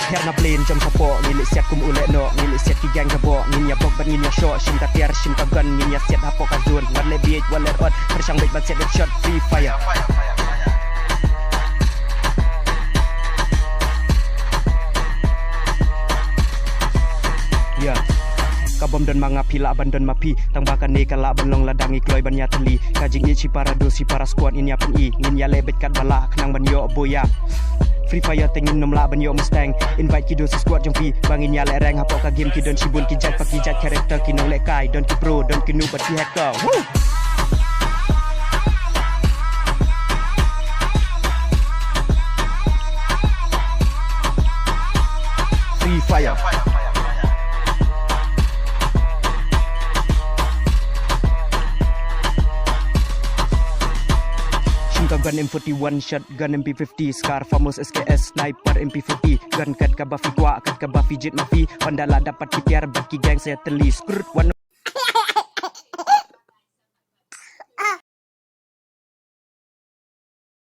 Herna plane jam sapok ngilik siat kum ulek no ngilik siat ki gang gabok nginya bok ban nginya shot shim ka tiar shim ka gun nginya siat hapok ka zone wale beat wale ot persang baik ban siat shot free fire ya kabom dan mangapi la ban dan mapi tang bakan ne kala banlong ladangi kloy ban nyateli kajing ni si para do si para squad ini apun i ngin ya lebet kat bala kenang ban yo boya Free Fire tengin nom la ban yo Mustang invite ki do si squad jong pi bangin ya le rang hapok ka game ki don si bun ki jat pak ki jat character ki nong le kai don ki pro don ki noob ki hacker woo Free Fire Gun M41, shotgun MP50, Scar, Famous SKS, Sniper MP40, gun kat ka bafi kuak, kat ka bafi jet mafi, pandala dapat kipiar, baki gang saya teli, skrut,